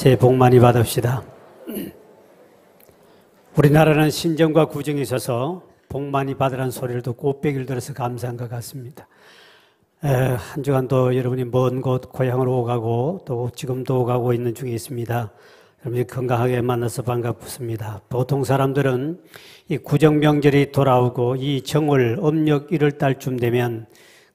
새해 복 많이 받읍시다. 우리나라는 신정과 구정이 있어서 복 많이 받으라는 소리를 듣고 꽃배기를 들어서 감사한 것 같습니다. 한 주간도 여러분이 먼 곳 고향으로 오가고 또 지금도 오가고 있는 중에 있습니다. 여러분이 건강하게 만나서 반갑습니다. 보통 사람들은 이 구정명절이 돌아오고 이 정월 음력 1월 달쯤 되면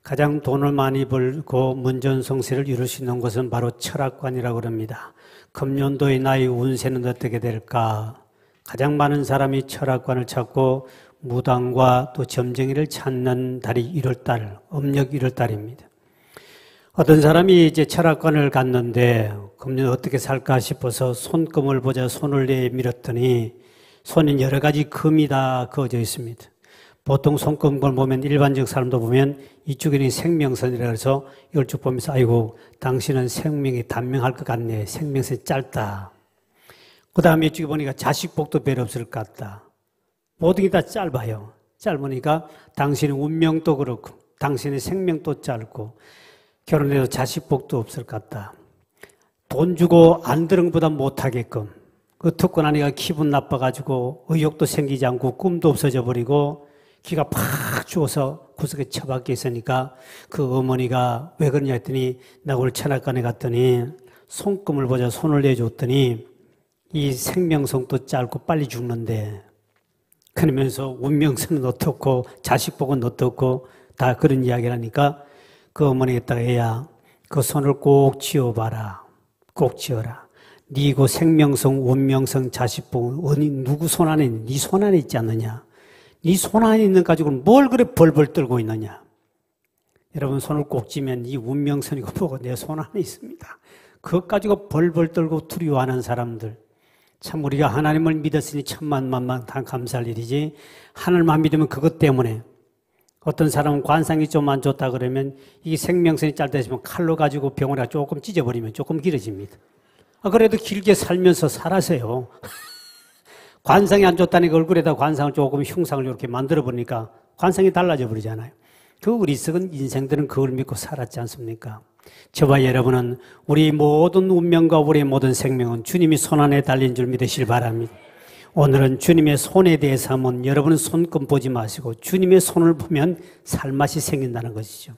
가장 돈을 많이 벌고 문전성시를 이룰 수 있는 것은 바로 철학관이라고 합니다. 금년도의 나의 운세는 어떻게 될까? 가장 많은 사람이 철학관을 찾고 무당과 또 점쟁이를 찾는 달이 1월달, 음력 1월달입니다. 어떤 사람이 이제 철학관을 갔는데 금년 어떻게 살까 싶어서 손금을 보자 손을 내밀었더니 손은 여러 가지 금이 다 그어져 있습니다. 보통 손금을 보면 일반적 사람도 보면 이쪽에는 생명선이라 해서 이걸 쭉 보면서 아이고 당신은 생명이 단명할 것 같네. 생명선이 짧다. 그 다음에 이쪽에 보니까 자식복도 별로 없을 것 같다. 모든 게 다 짧아요. 짧으니까 당신의 운명도 그렇고 당신의 생명도 짧고 결혼해도 자식복도 없을 것 같다. 돈 주고 안 들은 것보다 못하게끔 그 듣고 나니까 기분 나빠가지고 의욕도 생기지 않고 꿈도 없어져 버리고 기가 팍 죽어서 구석에 처박혀 있으니까 그 어머니가 왜 그러냐 했더니 나 오늘 철학관에 갔더니 손금을 보자 손을 내줬더니 이 생명성도 짧고 빨리 죽는데 그러면서 운명선은 어떻고 자식복은 어떻고 다 그런 이야기를 하니까 그 어머니가 애야 그 손을 꼭 쥐어봐라. 꼭 쥐어라. 네 그 생명성, 운명성, 자식복은 어디 누구 손 안에 있니? 네 손 안에 있지 않느냐? 네 손 안에 있는 가지고는 뭘 그래 벌벌 떨고 있느냐? 여러분 손을 꼭 쥐면 이 운명선이고 뭐고 내 손 안에 있습니다. 그것 가지고 벌벌 떨고 두려워하는 사람들 참 우리가 하나님을 믿었으니 천만만만 감사할 일이지 하늘만 믿으면 그것 때문에 어떤 사람은 관상이 좀 안 좋다 그러면 이 생명선이 짧다 했으면 칼로 가지고 병원에 조금 찢어버리면 조금 길어집니다. 그래도 길게 살면서 살아세요. 관상이 안 좋다니까 얼굴에다 관상을 조금 흉상을 이렇게 만들어버리니까 관상이 달라져 버리잖아요. 그 어리석은 인생들은 그걸 믿고 살았지 않습니까? 저와 여러분은 우리 모든 운명과 우리 모든 생명은 주님이 손안에 달린 줄 믿으시길 바랍니다. 오늘은 주님의 손에 대해서 한번 여러분은 손금 보지 마시고 주님의 손을 보면 살맛이 생긴다는 것이죠.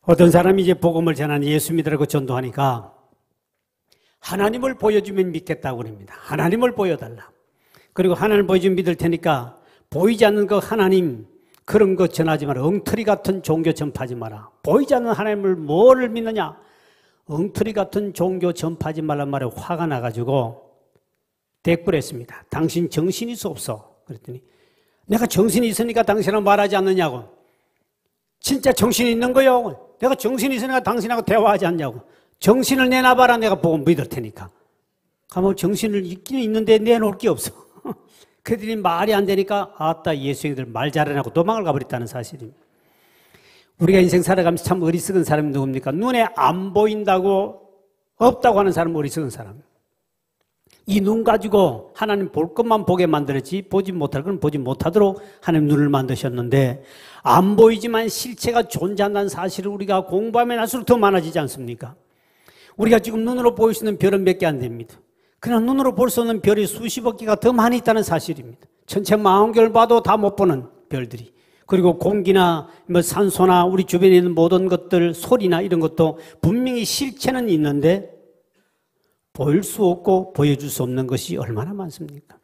어떤 사람이 이제 복음을 전하는 예수 믿으라고 전도하니까 하나님을 보여주면 믿겠다고 그럽니다. 하나님을 보여달라. 그리고 하나님을 보여주면 믿을 테니까 보이지 않는 그 하나님 그런 거 전하지 마라. 엉터리 같은 종교 전파하지 마라. 보이지 않는 하나님을 뭐를 믿느냐? 엉터리 같은 종교 전파하지 말란 말에 화가 나가지고 댓글 했습니다. 당신 정신이 없어. 그랬더니 내가 정신이 있으니까 당신하고 말하지 않느냐고. 진짜 정신이 있는 거요. 내가 정신이 있으니까 당신하고 대화하지 않냐고. 정신을 내놔봐라. 내가 보고 믿을 테니까. 가면 정신을 있기는 있는데 내놓을 게 없어. 그들이 말이 안 되니까 아따 예수님들 말 잘하냐고 도망을 가버렸다는 사실입니다. 우리가 인생 살아가면서 참 어리석은 사람이 누굽니까? 눈에 안 보인다고 없다고 하는 사람은 어리석은 사람. 이 눈 가지고 하나님 볼 것만 보게 만들었지 보지 못할 건 보지 못하도록 하나님 눈을 만드셨는데 안 보이지만 실체가 존재한다는 사실을 우리가 공부하면 할수록 더 많아지지 않습니까? 우리가 지금 눈으로 보일 수 있는 별은 몇 개 안 됩니다. 그냥 눈으로 볼 수 없는 별이 수십억 개가 더 많이 있다는 사실입니다. 천체 망원경을 봐도 다 못 보는 별들이. 그리고 공기나 뭐 산소나 우리 주변에 있는 모든 것들, 소리나 이런 것도 분명히 실체는 있는데 보일 수 없고 보여줄 수 없는 것이 얼마나 많습니까?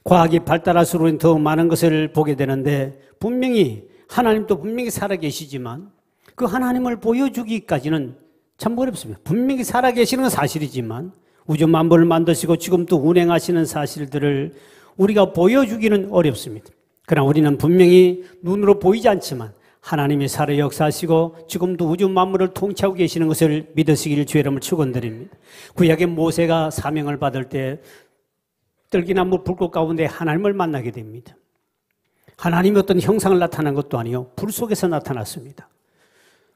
과학이 발달할수록 우리는 더 많은 것을 보게 되는데 분명히 하나님도 분명히 살아계시지만 그 하나님을 보여주기까지는 참 어렵습니다. 분명히 살아계시는 건 사실이지만 우주 만물을 만드시고 지금도 운행하시는 사실들을 우리가 보여주기는 어렵습니다. 그러나 우리는 분명히 눈으로 보이지 않지만 하나님이 살아 역사하시고 지금도 우주 만물을 통치하고 계시는 것을 믿으시기를 주의 이름으로 축원드립니다. 구약의 모세가 사명을 받을 때 떨기나무 불꽃 가운데 하나님을 만나게 됩니다. 하나님이 어떤 형상을 나타난 것도 아니요 불 속에서 나타났습니다.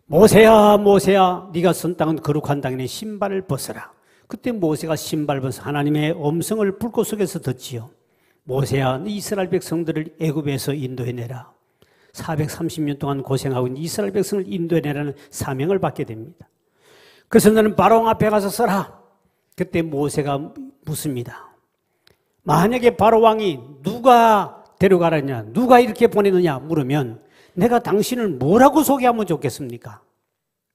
모세야 모세야 네가 선 땅은 거룩한 땅이니 신발을 벗어라. 그때 모세가 신발 벗어 하나님의 음성을 불꽃 속에서 듣지요. 모세야 이스라엘 백성들을 애굽에서 인도해내라. 430년 동안 고생하고 있는 이스라엘 백성을 인도해내라는 사명을 받게 됩니다. 그래서 너는 바로 앞에 가서 서라. 그때 모세가 묻습니다. 만약에 바로 왕이 누가 데려가라냐, 누가 이렇게 보내느냐 물으면 내가 당신을 뭐라고 소개하면 좋겠습니까?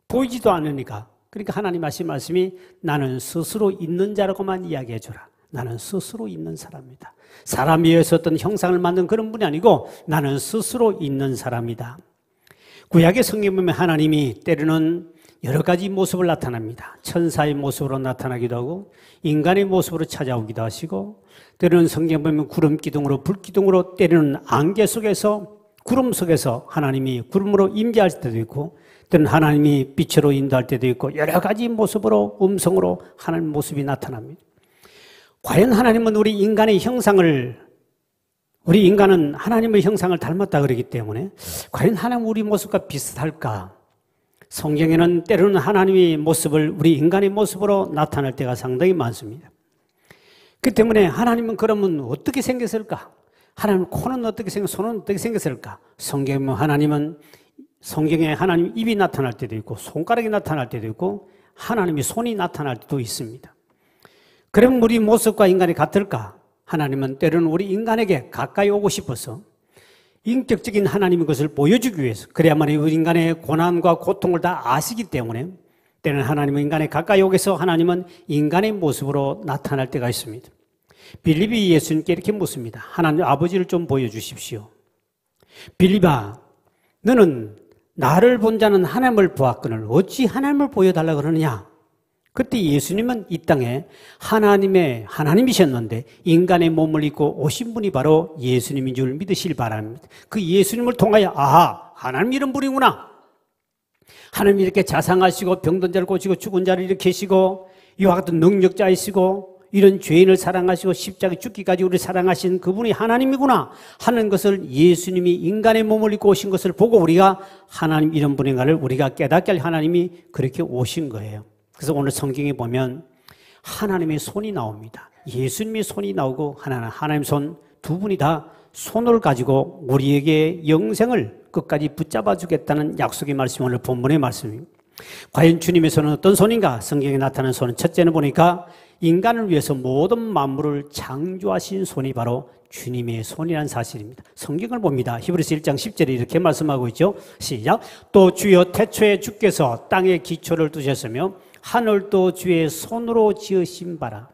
보이지도 않으니까. 그러니까 하나님 하신 말씀이 나는 스스로 있는 자라고만 이야기해 주라. 나는 스스로 있는 사람이다. 사람에 의해서 어떤 형상을 만든 그런 분이 아니고 나는 스스로 있는 사람이다. 구약의 성경 보면 하나님이 때로는 여러 가지 모습을 나타납니다. 천사의 모습으로 나타나기도 하고 인간의 모습으로 찾아오기도 하시고 때로는 성경 보면 구름 기둥으로 불 기둥으로 때로는 안개 속에서 구름 속에서 하나님이 구름으로 임재할 때도 있고 때로는 하나님이 빛으로 인도할 때도 있고 여러 가지 모습으로 음성으로 하나님 모습이 나타납니다. 과연 하나님은 우리 인간의 형상을 우리 인간은 하나님의 형상을 닮았다 그러기 때문에 과연 하나님 우리 모습과 비슷할까? 성경에는 때로는 하나님의 모습을 우리 인간의 모습으로 나타날 때가 상당히 많습니다. 그 때문에 하나님은 그러면 어떻게 생겼을까? 하나님 코는 어떻게 생겼, 손은 어떻게 생겼을까? 성경에 하나님은 성경에 하나님 입이 나타날 때도 있고 손가락이 나타날 때도 있고 하나님의 손이 나타날 때도 있습니다. 그럼 우리 모습과 인간이 같을까? 하나님은 때로는 우리 인간에게 가까이 오고 싶어서 인격적인 하나님의 것을 보여주기 위해서 그래야만 우리 인간의 고난과 고통을 다 아시기 때문에 때로는 하나님은 인간에 가까이 오게서 하나님은 인간의 모습으로 나타날 때가 있습니다. 빌립이 예수님께 이렇게 묻습니다. 하나님 아버지를 좀 보여주십시오. 빌립아, 너는 나를 본 자는 하나님을 보았거늘 어찌 하나님을 보여달라고 그러느냐? 그때 예수님은 이 땅에 하나님이셨는데 인간의 몸을 입고 오신 분이 바로 예수님인 줄 믿으시길 바랍니다. 그 예수님을 통하여 아하, 하나님 이런 분이구나. 하나님이 이렇게 자상하시고 병든 자를 고치고 죽은 자를 일으키시고 이와 같은 능력자이시고 이런 죄인을 사랑하시고 십자가에 죽기까지 우리를 사랑하신 그분이 하나님이구나 하는 것을 예수님이 인간의 몸을 입고 오신 것을 보고 우리가 하나님 이런 분인가를 우리가 깨닫게 할 하나님이 그렇게 오신 거예요. 그래서 오늘 성경에 보면 하나님의 손이 나옵니다. 예수님의 손이 나오고 하나님 손 두 분이 다 손을 가지고 우리에게 영생을 끝까지 붙잡아 주겠다는 약속의 말씀이 오늘 본문의 말씀입니다. 과연 주님의 손은 어떤 손인가? 성경에 나타나는 손은 첫째는 보니까 인간을 위해서 모든 만물을 창조하신 손이 바로 주님의 손이라는 사실입니다. 성경을 봅니다. 히브리서 1장 10절에 이렇게 말씀하고 있죠. 시작. 또 주여 태초에 주께서 땅에 기초를 두셨으며 하늘도 주의 손으로 지으신 바라.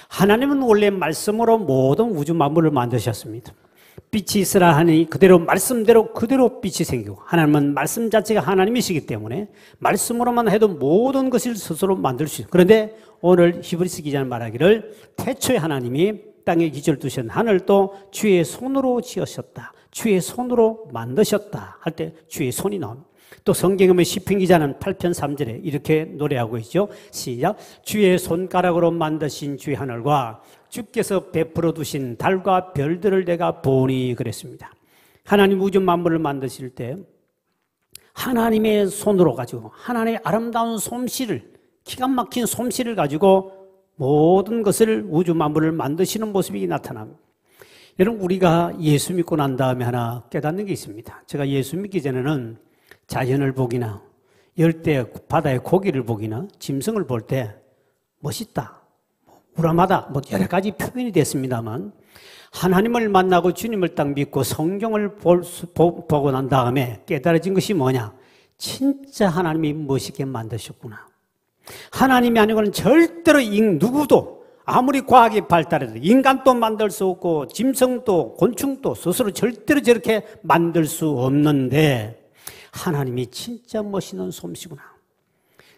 하나님은 원래 말씀으로 모든 우주 만물을 만드셨습니다. 빛이 있으라 하니 그대로 말씀대로 그대로 빛이 생기고 하나님은 말씀 자체가 하나님이시기 때문에 말씀으로만 해도 모든 것을 스스로 만들 수 있어요. 그런데 오늘 히브리서 기자는 말하기를 태초에 하나님이 땅에 기초를 두신 하늘도 주의 손으로 지으셨다. 주의 손으로 만드셨다 할 때 주의 손이 나옵니다. 또 성경에 보면 시편 기자는 8편 3절에 이렇게 노래하고 있죠. 시작. 주의 손가락으로 만드신 주의 하늘과 주께서 베풀어 두신 달과 별들을 내가 보니 그랬습니다. 하나님 우주 만물을 만드실 때 하나님의 손으로 가지고 하나님의 아름다운 솜씨를 기가 막힌 솜씨를 가지고 모든 것을 우주 만물을 만드시는 모습이 나타납니다. 여러분 우리가 예수 믿고 난 다음에 하나 깨닫는 게 있습니다. 제가 예수 믿기 전에는 자연을 보기나 열대 바다의 고기를 보기나 짐승을 볼 때 멋있다, 우람하다 뭐 여러 가지 표현이 됐습니다만 하나님을 만나고 주님을 딱 믿고 성경을 보고 난 다음에 깨달아진 것이 뭐냐? 진짜 하나님이 멋있게 만드셨구나. 하나님이 아니고는 절대로 누구도 아무리 과학이 발달해도 인간도 만들 수 없고 짐승도 곤충도 스스로 절대로 저렇게 만들 수 없는데 하나님이 진짜 멋있는 솜씨구나.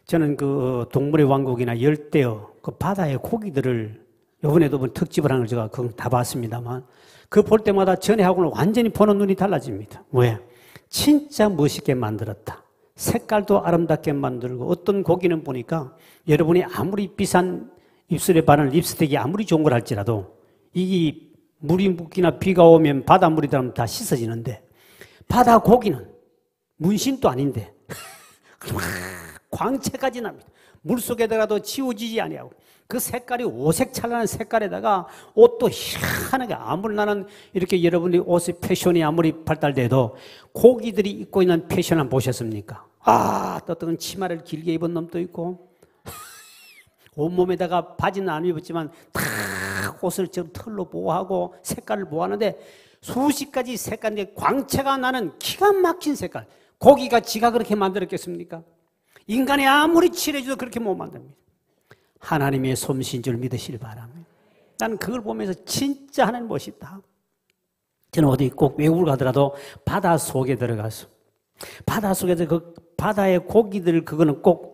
저는 그 동물의 왕국이나 열대어 그 바다의 고기들을 이번에도 특집을 하는 걸 제가 다 봤습니다만 그 볼 때마다 전에하고는 완전히 보는 눈이 달라집니다. 왜? 진짜 멋있게 만들었다. 색깔도 아름답게 만들고 어떤 고기는 보니까 여러분이 아무리 비싼 입술에 바르는 립스틱이 아무리 좋은 걸 할지라도 이 물이 묻기나 비가 오면 바닷물이 들어가면 다 씻어지는데 바다 고기는 문신도 아닌데 광채까지 납니다. 물속에 들어가도 지워지지 아니하고 그 색깔이 오색 찬란한 색깔에다가 옷도 희한하게 아무리 나는 이렇게 여러분이 옷의 패션이 아무리 발달돼도 고기들이 입고 있는 패션 한번 보셨습니까? 어떤 치마를 길게 입은 놈도 있고 온몸에다가 바지는 안 입었지만 다 옷을 저 털로 보호하고 색깔을 보호하는데 수십 가지 색깔인데 광채가 나는 기가 막힌 색깔. 고기가 지가 그렇게 만들었겠습니까? 인간이 아무리 칠해줘도 그렇게 못 만듭니다. 하나님의 솜씨인 줄 믿으시길 바랍니다. 나는 그걸 보면서 진짜 하나님 멋있다. 저는 어디 꼭 외국을 가더라도 바다 속에 들어가서 바다 속에서 그 바다의 고기들 그거는 꼭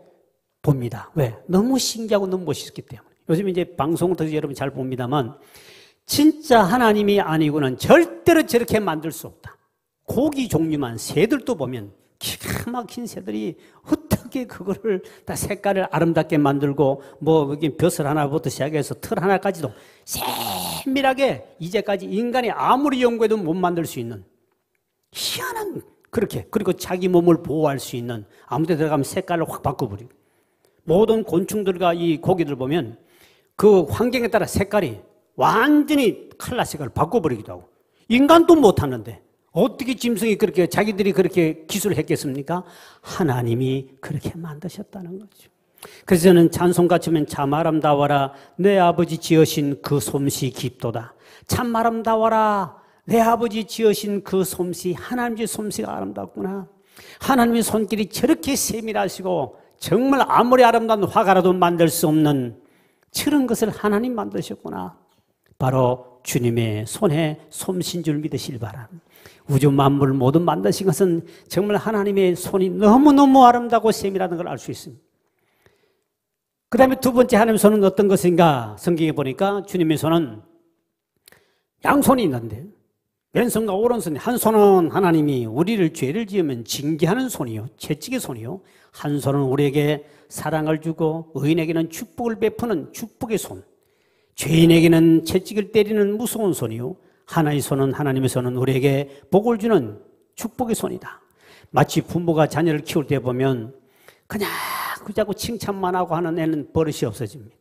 봅니다. 왜? 너무 신기하고 너무 멋있기 때문에. 요즘 이제 방송을 통해서 여러분 잘 봅니다만 진짜 하나님이 아니고는 절대로 저렇게 만들 수 없다. 고기 종류만 새들도 보면 기가 막힌 새들이 어떻게 그거를 다 색깔을 아름답게 만들고 뭐 여기 벼슬 하나부터 시작해서 털 하나까지도 세밀하게 이제까지 인간이 아무리 연구해도 못 만들 수 있는 희한한 그렇게 그리고 자기 몸을 보호할 수 있는 아무 데 들어가면 색깔을 확 바꿔버리고 모든 곤충들과 이 고기들 보면 그 환경에 따라 색깔이 완전히 칼라 색깔을 바꿔버리기도 하고 인간도 못하는데 어떻게 짐승이 그렇게 자기들이 그렇게 기술을 했겠습니까? 하나님이 그렇게 만드셨다는 거죠. 그래서 저는 찬송같이 하면 참 아름다워라 내 아버지 지으신 그 솜씨 깊도다. 참 아름다워라 내 아버지 지으신 그 솜씨 하나님의 솜씨가 아름답구나. 하나님의 손길이 저렇게 세밀하시고 정말 아무리 아름다운 화가라도 만들 수 없는 저런 것을 하나님 만드셨구나. 바로 주님의 손에 솜씨인 줄 믿으시길 바랍니다. 우주 만물을 모두 만드신 것은 정말 하나님의 손이 너무너무 아름다고 세밀하다는 걸 알 수 있습니다. 그 다음에 두 번째 하나님의 손은 어떤 것인가? 성경에 보니까 주님의 손은 양손이 있는데 왼손과 오른손, 한 손은 하나님이 우리를 죄를 지으면 징계하는 손이요, 채찍의 손이요. 한 손은 우리에게 사랑을 주고 의인에게는 축복을 베푸는 축복의 손. 죄인에게는 채찍을 때리는 무서운 손이요. 하나의 손은 하나님의 손은 우리에게 복을 주는 축복의 손이다. 마치 부모가 자녀를 키울 때 보면 그냥 자꾸 칭찬만 하고 하는 애는 버릇이 없어집니다.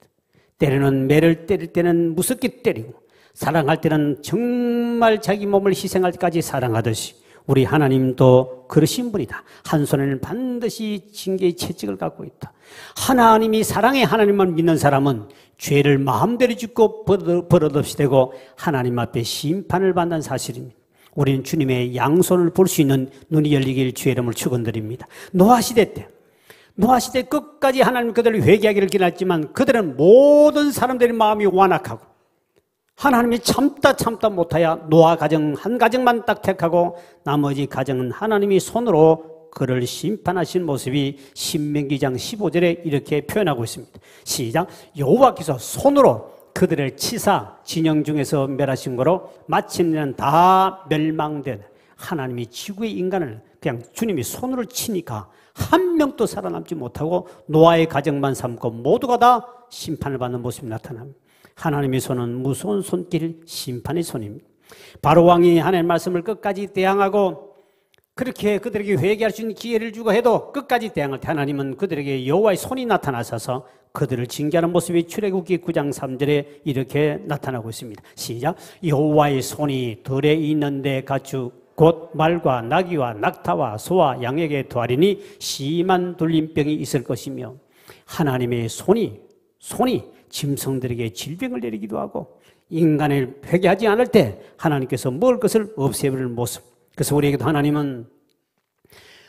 때로는 매를 때릴 때는 무섭게 때리고 사랑할 때는 정말 자기 몸을 희생할 때까지 사랑하듯이 우리 하나님도 그러신 분이다. 한 손에는 반드시 징계의 채찍을 갖고 있다. 하나님이 사랑의 하나님만 믿는 사람은 죄를 마음대로 짓고 버릇없이 되고 하나님 앞에 심판을 받는 사실입니다. 우리는 주님의 양손을 볼 수 있는 눈이 열리길 주의 이름을 축원드립니다. 노아시대 때 끝까지 하나님 그들을 회개하기를 기다렸지만 그들은 모든 사람들의 마음이 완악하고 하나님이 참다 못하여 노아 가정 한 가정만 딱 택하고 나머지 가정은 하나님이 손으로 그를 심판하신 모습이 신명기 장 15절에 이렇게 표현하고 있습니다. 시작. 여호와께서 손으로 그들을 치사 진영 중에서 멸하신 거로 마침내는 다 멸망된 하나님이 지구의 인간을 그냥 주님이 손으로 치니까 한 명도 살아남지 못하고 노아의 가정만 삼고 모두가 다 심판을 받는 모습이 나타납니다. 하나님의 손은 무서운 손길, 심판의 손입니다. 바로 왕이 하나님의 말씀을 끝까지 대항하고 그렇게 그들에게 회개할 수 있는 기회를 주고 해도 끝까지 대항할 때 하나님은 그들에게 여호와의 손이 나타나셔서 그들을 징계하는 모습이 출애굽기 9장 3절에 이렇게 나타나고 있습니다. 시작. 여호와의 손이 들에 있는데 가축 곧 말과 나귀와 낙타와 소와 양에게 더하리니 심한 돌림병이 있을 것이며 하나님의 손이 짐승들에게 질병을 내리기도 하고 인간을 회개하지 않을 때 하나님께서 먹을 것을 없애버리는 모습. 그래서 우리에게도 하나님은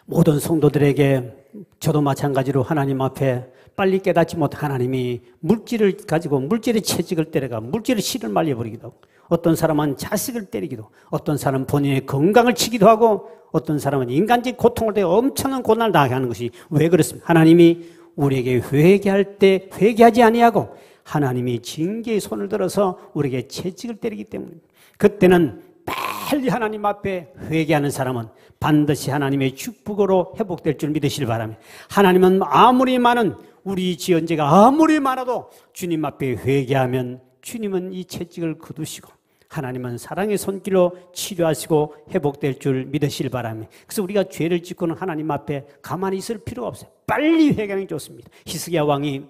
모든 성도들에게 저도 마찬가지로 하나님 앞에 빨리 깨닫지 못한 하나님이 물질을 가지고 물질의 채찍을 때려가 물질의 씨를 말려버리기도 하고 어떤 사람은 자식을 때리기도 어떤 사람은 본인의 건강을 치기도 하고 어떤 사람은 인간적 고통을 대해 엄청난 고난을 당하게 하는 것이 왜 그렇습니까? 하나님이 우리에게 회개할 때 회개하지 아니하고 하나님이 징계의 손을 들어서 우리에게 채찍을 때리기 때문입니다. 그때는 빨리 하나님 앞에 회개하는 사람은 반드시 하나님의 축복으로 회복될 줄 믿으시길 바랍니다. 하나님은 아무리 많은 우리 지은 죄가 아무리 많아도 주님 앞에 회개하면 주님은 이 채찍을 거두시고 하나님은 사랑의 손길로 치료하시고 회복될 줄 믿으시길 바랍니다. 그래서 우리가 죄를 짓고는 하나님 앞에 가만히 있을 필요가 없어요. 빨리 회개하는 게 좋습니다. 히스기야 왕이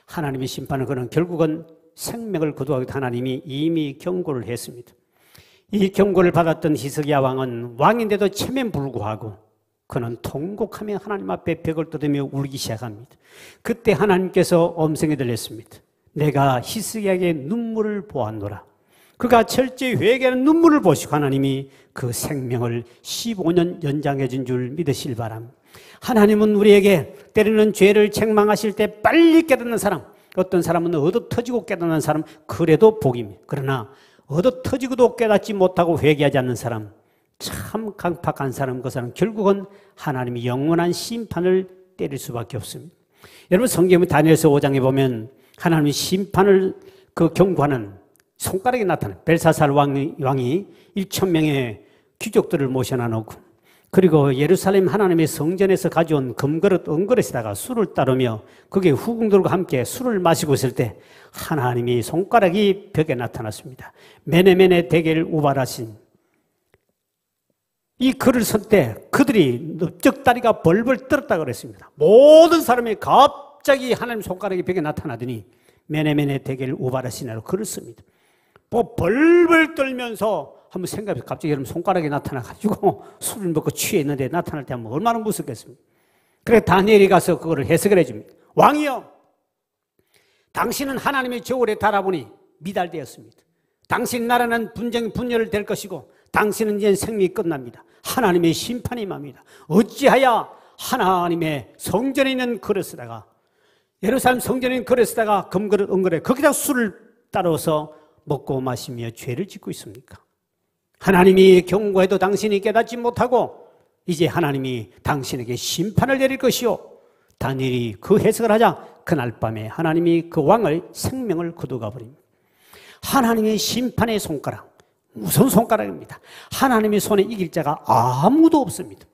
하나님의 심판을 거는 결국은 생명을 거두하기도 하나님이 이미 경고를 했습니다. 이 경고를 받았던 히스기야 왕은 왕인데도 체면 불구하고 그는 통곡하며 하나님 앞에 벽을 뜯으며 울기 시작합니다. 그때 하나님께서 음성이 들렸습니다. 내가 히스기야에게 눈물을 보았노라. 그가 철저히 회개하는 눈물을 보시고 하나님이 그 생명을 15년 연장해 준 줄 믿으실 바랍니다. 하나님은 우리에게 때리는 죄를 책망하실 때 빨리 깨닫는 사람, 어떤 사람은 얻어터지고 깨닫는 사람, 그래도 복입니다. 그러나 얻어터지고도 깨닫지 못하고 회개하지 않는 사람, 참 강팍한 사람, 그 사람 결국은 하나님이 영원한 심판을 때릴 수밖에 없습니다. 여러분 성경 다니엘서 5장에 보면 하나님이 심판을 경고하는 손가락이 나타나요. 벨사살 왕이 1,000명의 귀족들을 모셔놔 놓고, 그리고 예루살렘 하나님의 성전에서 가져온 금그릇, 은그릇에다가 술을 따르며 거기에 후궁들과 함께 술을 마시고 있을 때 하나님이 손가락이 벽에 나타났습니다. 메네메네 대겔 우발하신 이 글을 쓸 때 그들이 넓적다리가 벌벌 떨었다고 그랬습니다. 모든 사람이 갑자기 하나님 손가락이 벽에 나타나더니 메네메네 대겔 우발하시나로 글을 씁니다. 뭐 벌벌 떨면서 한번 생각해보세요. 갑자기 여러분 손가락이 나타나가지고 술을 먹고 취해 있는데 나타날 때 하면 얼마나 무섭겠습니까? 그래 다니엘이 가서 그거를 해석을 해줍니다. 왕이여, 당신은 하나님의 저울에 달아보니 미달되었습니다. 당신 나라는 분열을 될 것이고 당신은 이제 생명이 끝납니다. 하나님의 심판이 임합니다. 어찌하여 하나님의 성전에 있는 그릇에다가, 예루살렘 성전에 있는 그릇에다가 금그릇 은그릇 거기다 술을 따라서 먹고 마시며 죄를 짓고 있습니까? 하나님이 경고해도 당신이 깨닫지 못하고 이제 하나님이 당신에게 심판을 내릴 것이요. 다니엘이 그 해석을 하자 그날 밤에 하나님이 그 왕을 생명을 거두가 버립니다. 하나님의 심판의 손가락, 무슨 손가락입니다. 하나님의 손에 이길 자가 아무도 없습니다.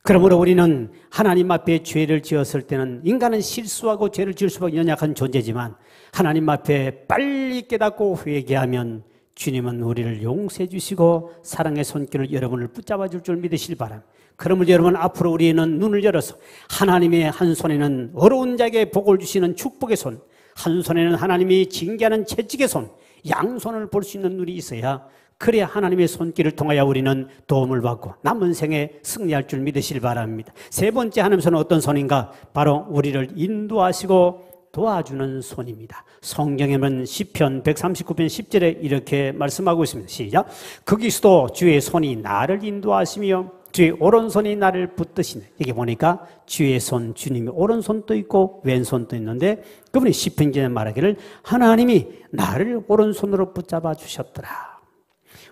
그러므로 우리는 하나님 앞에 죄를 지었을 때는 인간은 실수하고 죄를 지을 수밖에 연약한 존재지만 하나님 앞에 빨리 깨닫고 회개하면 주님은 우리를 용서해 주시고 사랑의 손길을 여러분을 붙잡아 줄 줄 믿으실 바랍니다. 그러므로 여러분 앞으로 우리는 눈을 열어서 하나님의 한 손에는 어려운 자에게 복을 주시는 축복의 손, 한 손에는 하나님이 징계하는 채찍의 손, 양손을 볼 수 있는 눈이 있어야, 그래야 하나님의 손길을 통하여 우리는 도움을 받고 남은 생에 승리할 줄 믿으실 바랍니다. 세 번째 하나님의 손은 어떤 손인가? 바로 우리를 인도하시고 도와주는 손입니다. 성경에는 시편 139편 10절에 이렇게 말씀하고 있습니다. 시작. 거기서도 주의 손이 나를 인도하시며 주의 오른손이 나를 붙드시네. 여기 보니까 주의 손, 주님의 오른손도 있고 왼손도 있는데 그분이 시편기에 말하기를 하나님이 나를 오른손으로 붙잡아 주셨더라.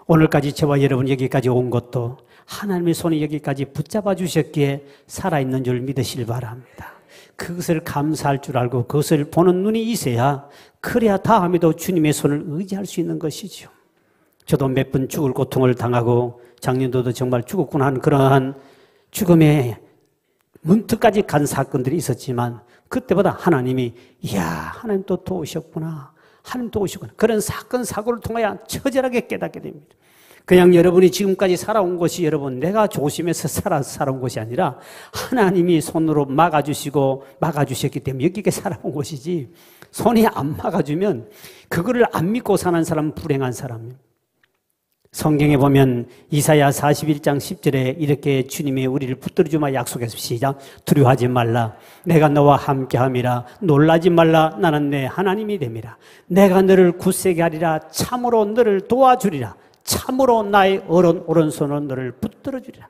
오늘까지 저와 여러분 여기까지 온 것도 하나님의 손이 여기까지 붙잡아 주셨기에 살아있는 줄 믿으실 바랍니다. 그것을 감사할 줄 알고 그것을 보는 눈이 있어야, 그래야 다음에도 주님의 손을 의지할 수 있는 것이죠. 저도 몇 번 죽을 고통을 당하고 작년도도 정말 죽었구나 하는 그러한 죽음의 문턱까지 간 사건들이 있었지만 그때보다 하나님이 이야 하나님 또 도우셨구나, 하나님 도우셨구나, 그런 사건 사고를 통하여 처절하게 깨닫게 됩니다. 그냥 여러분이 지금까지 살아온 것이 여러분 내가 조심해서 살아온 것이 아니라 하나님이 손으로 막아주셨기 때문에 여기까지 살아온 것이지, 손이 안 막아주면 그거를 안 믿고 사는 사람은 불행한 사람이에요. 성경에 보면 이사야 41장 10절에 이렇게 주님이 우리를 붙들어주마 약속했습니다. 시작. 두려워하지 말라. 내가 너와 함께함이라. 놀라지 말라. 나는 내 하나님이 됨이라. 내가 너를 굳세게 하리라. 참으로 너를 도와주리라. 참으로 나의 오른손으로 너를 붙들어주리라.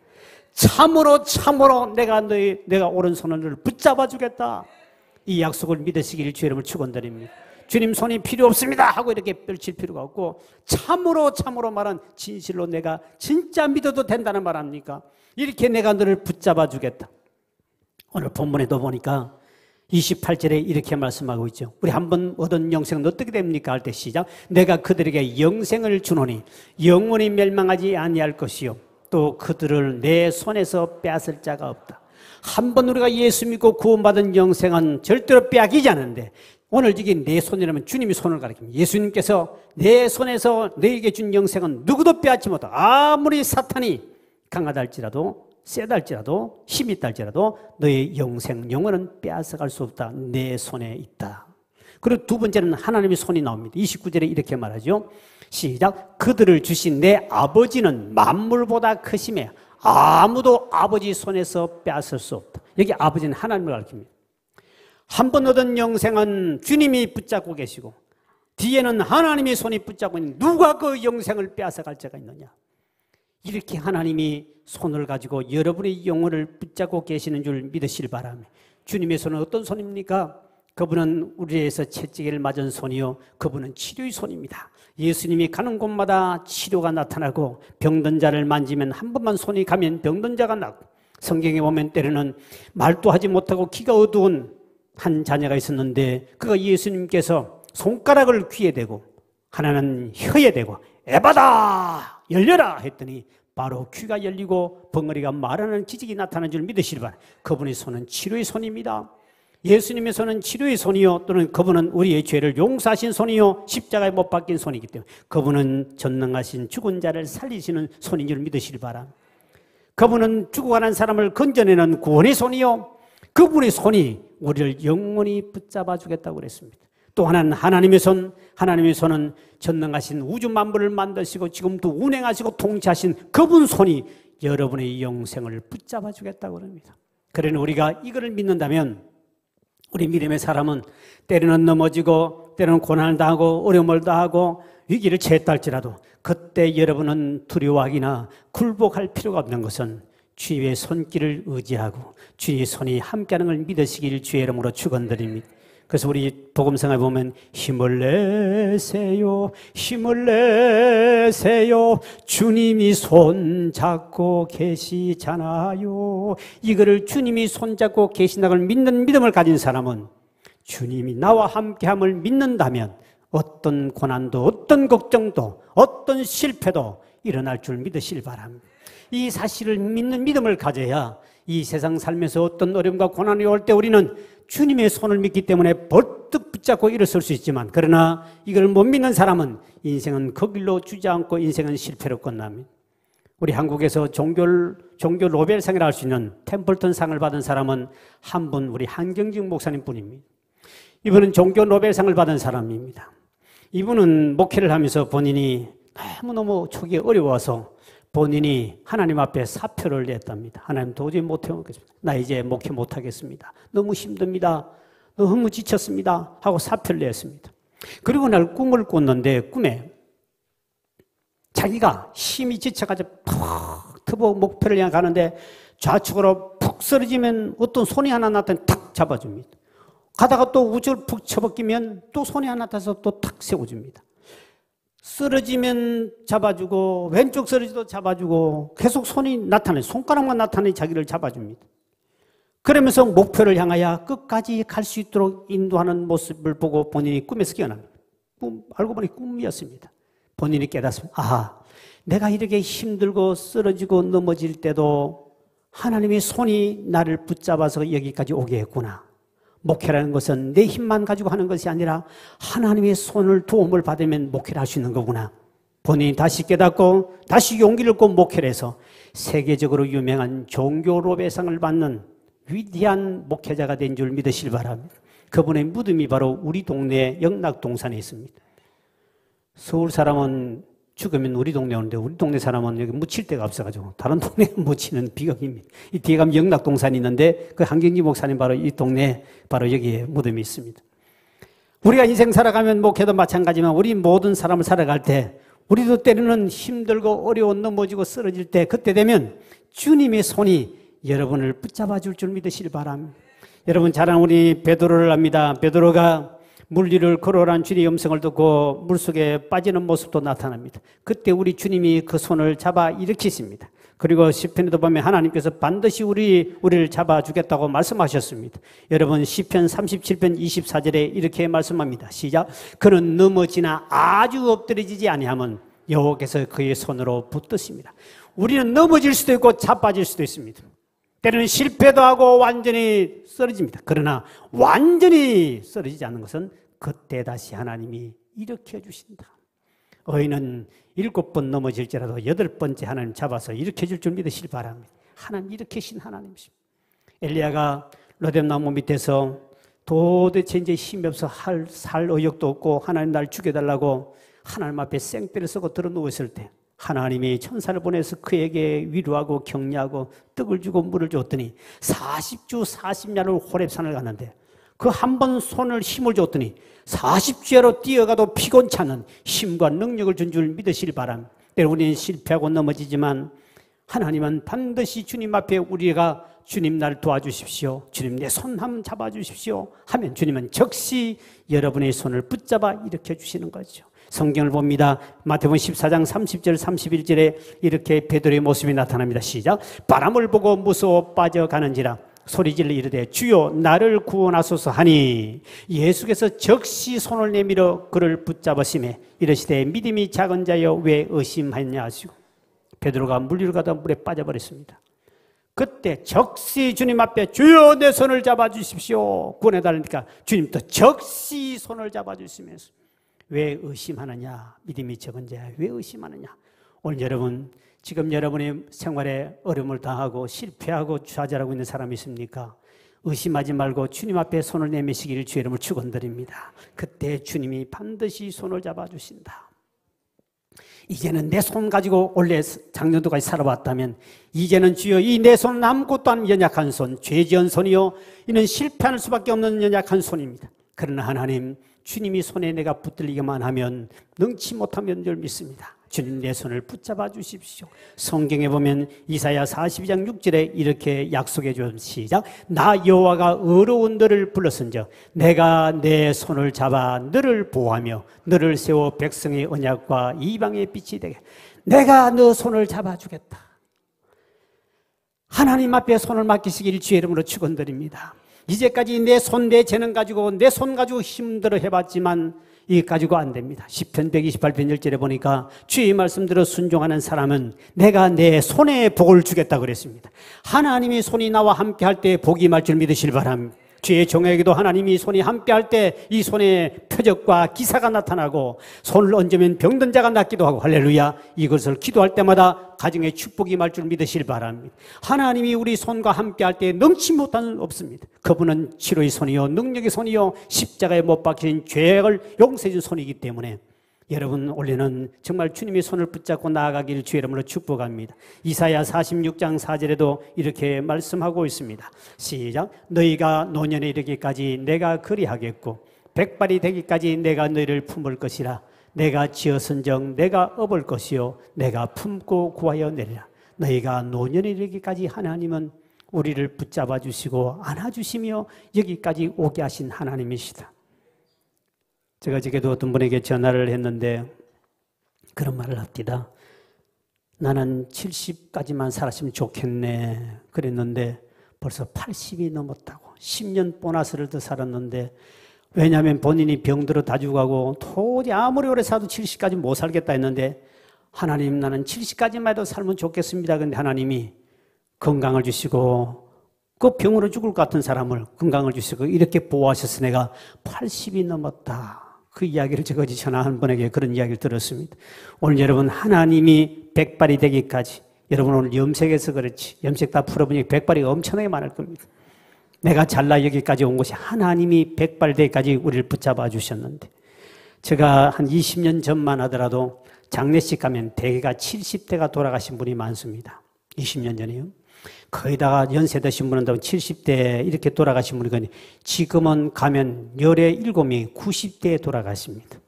참으로 내가 오른손으로 너를 붙잡아 주겠다. 이 약속을 믿으시길 주 이름을 축원드립니다. 주님 손이 필요 없습니다 하고 이렇게 펼칠 필요가 없고 참으로 말한 진실로 내가 진짜 믿어도 된다는 말 아닙니까? 이렇게 내가 너를 붙잡아 주겠다. 오늘 본문에도 보니까 28절에 이렇게 말씀하고 있죠. 우리 한번 얻은 영생은 어떻게 됩니까? 할 때 시작. 내가 그들에게 영생을 주노니 영원히 멸망하지 아니할 것이요 또 그들을 내 손에서 빼앗을 자가 없다. 한번 우리가 예수 믿고 구원받은 영생은 절대로 빼앗기지 않는데, 오늘 이게 내 손이라면 주님이 손을 가리킵니다. 예수님께서 내 손에서 너에게 준 영생은 누구도 빼앗지 못하고, 아무리 사탄이 강하다 할지라도 세다 할지라도 힘이 있다 할지라도 너의 영원은 빼앗아갈 수 없다. 내 손에 있다. 그리고 두 번째는 하나님의 손이 나옵니다. 29절에 이렇게 말하죠. 시작. 그들을 주신 내 아버지는 만물보다 크심에 아무도 아버지 손에서 빼앗을 수 없다. 여기 아버지는 하나님을 가르칩니다. 한 번 얻은 영생은 주님이 붙잡고 계시고 뒤에는 하나님의 손이 붙잡고 있는, 누가 그 영생을 빼앗아갈 자가 있느냐. 이렇게 하나님이 손을 가지고 여러분의 영혼을 붙잡고 계시는 줄 믿으시길 바랍니다. 주님의 손은 어떤 손입니까? 그분은 우리에서 채찍을 맞은 손이요, 그분은 치료의 손입니다. 예수님이 가는 곳마다 치료가 나타나고 병든 자를 만지면 한 번만 손이 가면 병든 자가 나고, 성경에 보면 때로는 말도 하지 못하고 귀가 어두운 한 자녀가 있었는데 그가 예수님께서 손가락을 귀에 대고 하나는 혀에 대고 에바다 열려라 했더니 바로 귀가 열리고 벙어리가 말하는 기적이 나타난 줄 믿으시기 바랍니다. 그분의 손은 치료의 손입니다. 예수님의 손은 치료의 손이요, 또는 그분은 우리의 죄를 용서하신 손이요, 십자가에 못 박힌 손이기 때문에 그분은 전능하신 죽은 자를 살리시는 손인 줄 믿으시기 바랍니다. 그분은 죽어가는 사람을 건져내는 구원의 손이요, 그분의 손이 우리를 영원히 붙잡아 주겠다고 그랬습니다. 또 하나는 하나님의 손, 하나님의 손은 전능하신 우주 만물을 만드시고 지금도 운행하시고 통치하신 그분 손이 여러분의 영생을 붙잡아 주겠다고 합니다. 그러니 우리가 이거를 믿는다면 우리 믿음의 사람은 때로는 넘어지고 때로는 고난을 당하고 어려움을 당하고 위기를 처했다 할지라도 그때 여러분은 두려워하기나 굴복할 필요가 없는 것은 주의 손길을 의지하고 주의 손이 함께하는 걸 믿으시길 주의 이름으로 축원드립니다. 그래서 우리 복음성에 보면 힘을 내세요, 힘을 내세요, 주님이 손잡고 계시잖아요. 이거를 주님이 손잡고 계신다는 걸 믿는 믿음을 가진 사람은 주님이 나와 함께함을 믿는다면 어떤 고난도 어떤 걱정도 어떤 실패도 일어날 줄 믿으시길 바랍니다. 이 사실을 믿는 믿음을 가져야 이 세상 살면서 어떤 어려움과 고난이 올 때 우리는 주님의 손을 믿기 때문에 벌떡 붙잡고 일어설 수 있지만, 그러나 이걸 못 믿는 사람은 인생은 그 길로 주저앉고 인생은 실패로 끝납니다. 우리 한국에서 종교 노벨상이라 할 수 있는 템플턴 상을 받은 사람은 한 분, 우리 한경직 목사님 뿐입니다. 이분은 종교 노벨상을 받은 사람입니다. 이분은 목회를 하면서 본인이 너무너무 초기에 어려워서 본인이 하나님 앞에 사표를 냈답니다. 하나님 도저히 못 해먹겠습니다. 나 이제 목회 못하겠습니다. 너무 힘듭니다. 너무 지쳤습니다. 하고 사표를 냈습니다. 그리고 날 꿈을 꿨는데 꿈에 자기가 힘이 지쳐가지고 푹 트고 목표를 향해 가는데 좌측으로 푹 쓰러지면 어떤 손이 하나 나타나서 탁 잡아줍니다. 가다가 또 우측으로 푹 쳐벗기면 또 손이 하나 나타나서 또 탁 세워줍니다. 쓰러지면 잡아주고 왼쪽 쓰러지도 잡아주고 계속 손이 나타나요. 손가락만 나타나니 자기를 잡아줍니다. 그러면서 목표를 향하여 끝까지 갈 수 있도록 인도하는 모습을 보고 본인이 꿈에서 깨어납니다. 알고 보니 꿈이었습니다. 본인이 깨닫습니다. 아, 내가 이렇게 힘들고 쓰러지고 넘어질 때도 하나님의 손이 나를 붙잡아서 여기까지 오게 했구나. 목회라는 것은 내 힘만 가지고 하는 것이 아니라 하나님의 손을 도움을 받으면 목회를 할 수 있는 거구나. 본인이 다시 깨닫고 다시 용기를 얻고 목회를 해서 세계적으로 유명한 종교 노벨상을 받는 위대한 목회자가 된 줄 믿으시길 바랍니다. 그분의 무덤이 바로 우리 동네 영락동산에 있습니다. 서울 사람은 죽으면 우리 동네 오는데 우리 동네 사람은 여기 묻힐 데가 없어가지고 다른 동네에 묻히는 비극입니다. 이 뒤에 가면 영락동산이 있는데 그 한경지 목사님 바로 이 동네 바로 여기에 무덤이 있습니다. 우리가 인생 살아가면 목회도 마찬가지지만 우리 모든 사람을 살아갈 때 우리도 때로는 힘들고 어려워 넘어지고 쓰러질 때 그때 되면 주님의 손이 여러분을 붙잡아 줄 줄 믿으시길 바랍니다. 여러분 잘 아는 우리 베드로를 압니다. 베드로가 물 위를 걸어오라는 주님의 음성을 듣고 물속에 빠지는 모습도 나타납니다. 그때 우리 주님이 그 손을 잡아 일으키십니다. 그리고 시편에도 보면 하나님께서 반드시 우리를 잡아주겠다고 말씀하셨습니다. 여러분 시편 37편 24절에 이렇게 말씀합니다. 시작. 그는 넘어지나 아주 엎드려지지 아니하면 여호와께서 그의 손으로 붙드십니다. 우리는 넘어질 수도 있고 자빠질 수도 있습니다. 때로는 실패도 하고 완전히 쓰러집니다. 그러나 완전히 쓰러지지 않는 것은 그때 다시 하나님이 일으켜 주신다. 어인은 7번 넘어질지라도 8번째 하나님 잡아서 일으켜 줄 줄 믿으시길 바랍니다. 하나님 일으키신 하나님이십니다. 엘리야가 로뎀나무 밑에서 도대체 이제 힘이 없어 살 의욕도 없고 하나님 날 죽여달라고 하나님 앞에 생떼를 쓰고 들어 누웠을 때 하나님이 천사를 보내서 그에게 위로하고 격려하고 떡을 주고 물을 줬더니 40주 40야를 호렙산을 갔는데 그 한 번 손을 힘을 줬더니 40주야로 뛰어가도 피곤치 않은 힘과 능력을 준 줄 믿으시길 바랍니다. 우리는 실패하고 넘어지지만 하나님은 반드시 주님 앞에 우리가 주님 날 도와주십시오, 주님 내 손 한번 잡아주십시오 하면 주님은 즉시 여러분의 손을 붙잡아 일으켜 주시는 거죠. 성경을 봅니다. 마태복음 14장 30절 31절에 이렇게 베드로의 모습이 나타납니다. 시작. 바람을 보고 무서워 빠져가는지라 소리질러 이르되 주여 나를 구원하소서 하니 예수께서 즉시 손을 내밀어 그를 붙잡으시매 이르시되 믿음이 작은 자여 왜 의심하였냐 하시고 베드로가 물리러 가다 물에 빠져버렸습니다. 그때 즉시 주님 앞에 주여 내 손을 잡아주십시오 구원해달라니까 주님도 즉시 손을 잡아주시면서 왜 의심하느냐, 믿음이 적은 자야 왜 의심하느냐. 오늘 여러분 지금 여러분의 생활에 어려움을 당하고 실패하고 좌절하고 있는 사람이 있습니까? 의심하지 말고 주님 앞에 손을 내미시기를 주의 이름으로 축원드립니다. 그때 주님이 반드시 손을 잡아주신다. 이제는 내 손 가지고 원래 작년도까지 살아왔다면 이제는 주여 이 내 손은 아무것도 아닌 연약한 손, 죄지은 손이요 이는 실패할 수밖에 없는 연약한 손입니다. 그러나 하나님 주님이 손에 내가 붙들리기만 하면 능치 못하면 줄 믿습니다. 주님 내 손을 붙잡아 주십시오. 성경에 보면 이사야 42장 6절에 이렇게 약속해 주신 시작. 나 여호와가 어려운 너를 불렀은즉 내가 내 손을 잡아 너를 보호하며 너를 세워 백성의 언약과 이방의 빛이 되게 내가 너 손을 잡아주겠다. 하나님 앞에 손을 맡기시길 주의 이름으로 축원드립니다. 이제까지 내 손, 내 재능 가지고 내 손 가지고 힘들어 해봤지만 이 가지고 안 됩니다. 시편 128편 1절에 보니까 주의 말씀대로 순종하는 사람은 내가 내 손에 복을 주겠다 그랬습니다. 하나님이 손이 나와 함께 할 때 복이 임할 줄 믿으시길 바랍니다. 주의 종에게도 하나님이 손이 함께 할 때 이 손에 표적과 기사가 나타나고 손을 얹으면 병든 자가 낫기도 하고 할렐루야. 이것을 기도할 때마다 가정에 축복이 임할 줄 믿으시길 바랍니다. 하나님이 우리 손과 함께 할 때 넘치 못하는 없습니다. 그분은 치료의 손이요 능력의 손이요 십자가에 못 박힌 죄를 용서해 준 손이기 때문에 여러분 올해는 정말 주님의 손을 붙잡고 나아가기를 주의 이름으로 축복합니다. 이사야 46장 4절에도 이렇게 말씀하고 있습니다. 시작. 너희가 노년에 이르기까지 내가 그리하겠고 백발이 되기까지 내가 너희를 품을 것이라. 내가 지었은즉 내가 업을 것이요 내가 품고 구하여 내리라. 너희가 노년에 이르기까지 하나님은 우리를 붙잡아 주시고 안아주시며 여기까지 오게 하신 하나님이시다. 제가 어저께도 어떤 분에게 전화를 했는데 그런 말을 합니다. 나는 70까지만 살았으면 좋겠네 그랬는데 벌써 80이 넘었다고. 10년 보너스를 더 살았는데 왜냐하면 본인이 병들어 다 죽어가고 도저히 아무리 오래 살아도 70까지 못 살겠다 했는데 하나님 나는 70까지만 해도 살면 좋겠습니다. 그런데 하나님이 건강을 주시고 그 병으로 죽을 것 같은 사람을 건강을 주시고 이렇게 보호하셔서 내가 80이 넘었다. 그 이야기를 제가 어제 전화 한 분에게 그런 이야기를 들었습니다. 오늘 여러분 하나님이 백발이 되기까지 여러분 오늘 염색해서 그렇지 염색 다 풀어보니 백발이 엄청나게 많을 겁니다. 내가 잘나 여기까지 온 것이 하나님이 백발 되기까지 우리를 붙잡아 주셨는데 제가 한 20년 전만 하더라도 장례식 가면 대개가 70대가 돌아가신 분이 많습니다. 20년 전에요. 거기다가 연세 드신 분은 70대 이렇게 돌아가신 분이 지금은 가면 열에 7명이 90대에 돌아가십니다.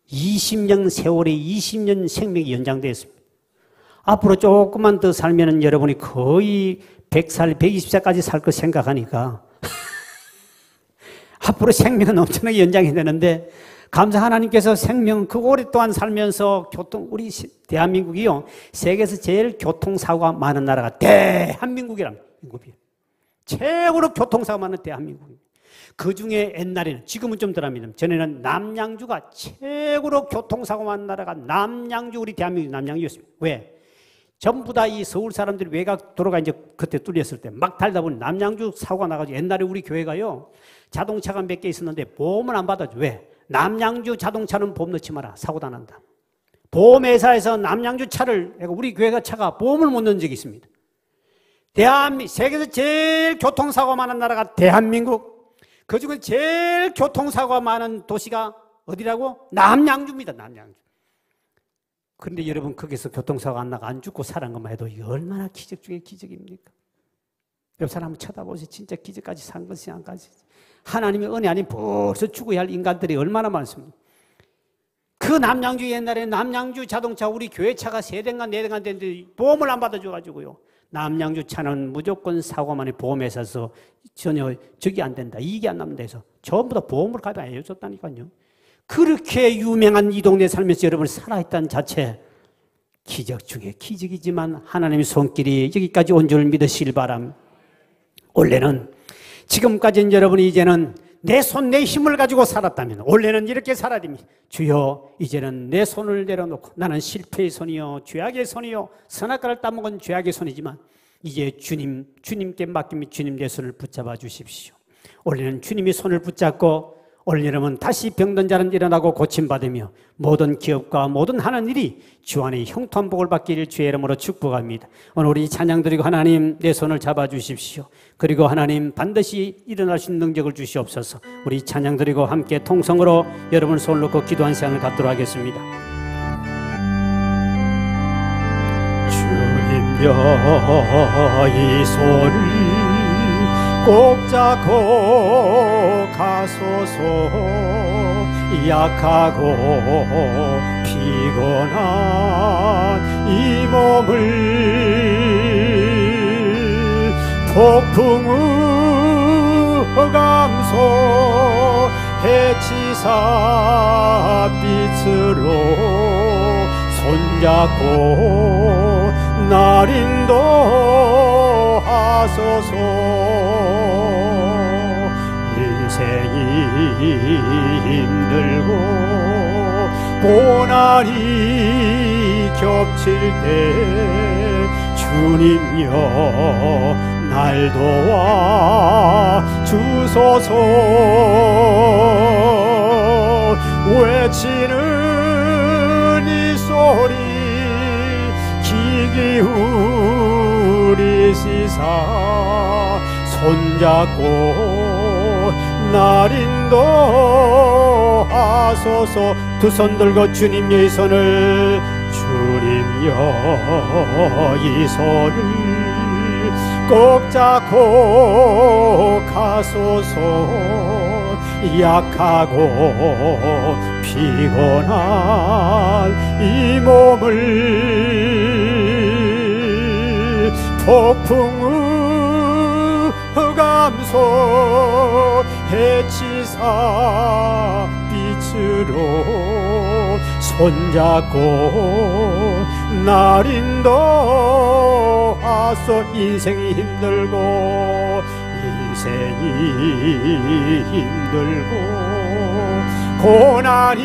20년 세월이 20년 생명이 연장되었습니다. 앞으로 조금만 더 살면 여러분이 거의 100살, 120살까지 살 거 생각하니까 앞으로 생명은 엄청나게 연장이 되는데 감사 하나님께서 생명 그 오랫동안 살면서 우리 대한민국이요 세계에서 제일 교통사고가 많은 나라가 대한민국이랍니다. 최고로 교통사고가 많은 대한민국입니다. 그 중에 옛날에는 지금은 좀 덜합니다. 전에는 남양주가 최고로 교통사고 많은 나라가 남양주 우리 대한민국 남양주였습니다. 왜? 전부 다 이 서울 사람들이 외곽 도로가 이제 그때 뚫렸을 때 막 달다 보니 남양주 사고가 나가지고 옛날에 우리 교회가요 자동차가 몇 개 있었는데 보험을 안 받아줘. 왜? 남양주 자동차는 보험 넣지 마라. 사고 다 난다. 보험회사에서 남양주 차를 우리 교회가 차가 보험을 못 넣은 적이 있습니다. 세계에서 제일 교통사고가 많은 나라가 대한민국. 그중에 제일 교통사고가 많은 도시가 어디라고? 남양주입니다. 남양주. 그런데 여러분 거기서 교통사고 안 나가 안 죽고 살은 것만 해도 얼마나 기적 중에 기적입니까? 옆 사람을 쳐다보세요. 진짜 기적까지 산 것이 안 가지. 하나님의 은혜 아닌 벌써 죽어야 할 인간들이 얼마나 많습니까? 그 남양주 옛날에 남양주 자동차 우리 교회 차가 3대인가 4대인가 됐는데 보험을 안 받아줘가지고요. 남양주 차는 무조건 사고만이 보험회사에서 전혀 적이 안 된다. 이익이 안 남는다 해서 전부 다 보험을 가입 안 해줬다니까요. 그렇게 유명한 이 동네에 살면서 여러분 살아있다는 자체 기적 중에 기적이지만 하나님의 손길이 여기까지 온 줄 믿으시길 바랍니다. 원래는 지금까지는 여러분이 이제는 내 손, 내 힘을 가지고 살았다면 원래는 이렇게 살아야 됩니다. 주여 이제는 내 손을 내려놓고 나는 실패의 손이요 죄악의 손이요 선악과를 따먹은 죄악의 손이지만 이제 주님께 맡기면 주님 내 손을 붙잡아 주십시오. 원래는 주님이 손을 붙잡고 오늘 여러분 다시 병든 자는 일어나고 고침받으며 모든 기업과 모든 하는 일이 주 안에 형통한 복을 받기를 주의 이름으로 축복합니다. 오늘 우리 찬양 드리고 하나님 내 손을 잡아주십시오. 그리고 하나님 반드시 일어날 수 있는 능력을 주시옵소서. 우리 찬양 드리고 함께 통성으로 여러분 손을 놓고 기도한 시간을 갖도록 하겠습니다. 주님여 이 손을 꼭 잡고 가소서. 약하고 피곤한 이 몸을 폭풍우 흑암소 해치사 빛으로 손잡고 날 인도하소서. 인생이 힘들고 고난이 겹칠 때 주님여 날 도와 주소서. 외치는 이 소리 귀 기울이시사 손잡고 날 인도하소서. 두 손 들고 주님여 이 손을 주님여 이 손을 꼭 잡고 가소서. 약하고 피곤한 이 몸을 폭풍우 흑암소 해치사 빛으로 손잡고 날 인도하소. 인생이 힘들고 고난이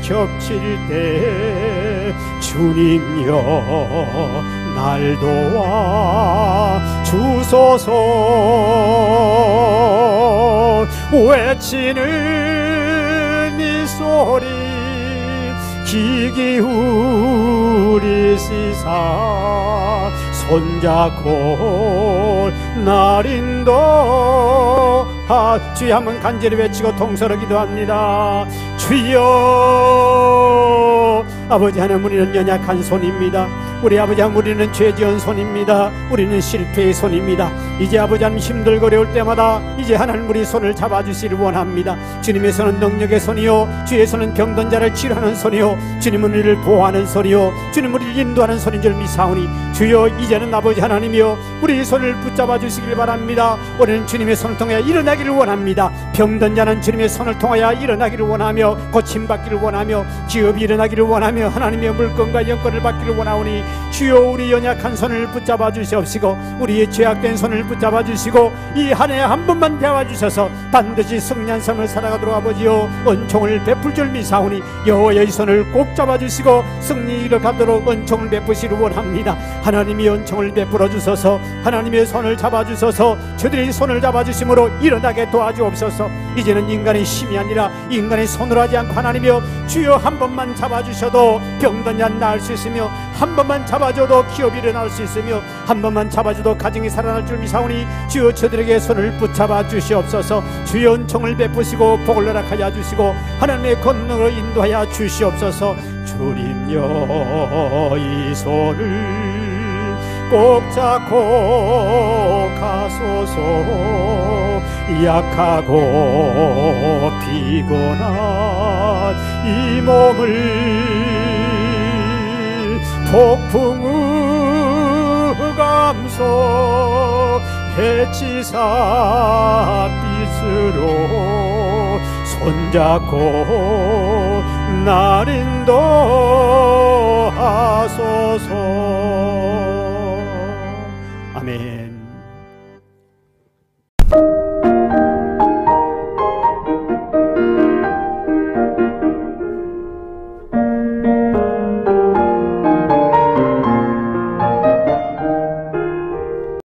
겹칠 때 주님여 날 도와 주소서. 외치는 이 소리 귀 기울이시사 손잡고 날 인도하. 주여 한번 간절히 외치고 통서로 기도합니다. 주여 아버지 하나님 우리는 연약한 손입니다. 우리 아버지 하나님 우리는 죄지은 손입니다. 우리는 실패의 손입니다. 이제 아버지 하나님 힘들고 어려울 때마다 이제 하나님 우리 손을 잡아주시기를 원합니다. 주님의 손은 능력의 손이요 주의 손은 병든 자를 치료하는 손이요 주님은 우리를 보호하는 손이요 주님은 우리를 인도하는 손인 줄 믿사오니 주여 이제는 아버지 하나님이여 우리 손을 붙잡아 주시길 바랍니다. 우리는 주님의 손을 통하여 일어나기를 원합니다. 병든 자는 주님의 손을 통하여 일어나기를 원하며 고침받기를 원하며 기업이 일어나기를 원하며 하나님의 물건과 영권을 받기를 원하오니 주여 우리 연약한 손을 붙잡아 주시옵시고 우리의 죄악된 손을 붙잡아 주시고 이 한 해 한 번만 배워 주셔서 반드시 승리한 삶을 살아가도록 아버지여 은총을 베풀 줄 믿사오니 여호와의 손을 꼭 잡아 주시고 승리를 갖도록 은총을 베푸시를 원합니다. 하나님이 은총을 베풀어 주셔서 하나님의 손을 잡아 주셔서 저들이 손을 잡아 주심으로 일어나게 도와주옵소서. 이제는 인간의 힘이 아니라 인간의 손으로 하지 않고 하나님이여 주여 한 번만 잡아 주셔도 병든 자 나을 수 있으며 한 번만 잡아줘도 기업이 일어날 수 있으며 한 번만 잡아줘도 가정이 살아날 줄 믿사오니 주여 저들에게 손을 붙잡아 주시옵소서. 주여 은총을 베푸시고 복을 허락하여 주시고 하나님의 권능으로 인도하여 주시옵소서. 주님여 이 손을 꼭 잡고 가소서. 약하고 피곤한 이 몸을 폭풍우 감소 해치사 빛으로 손잡고 날 인도하소서.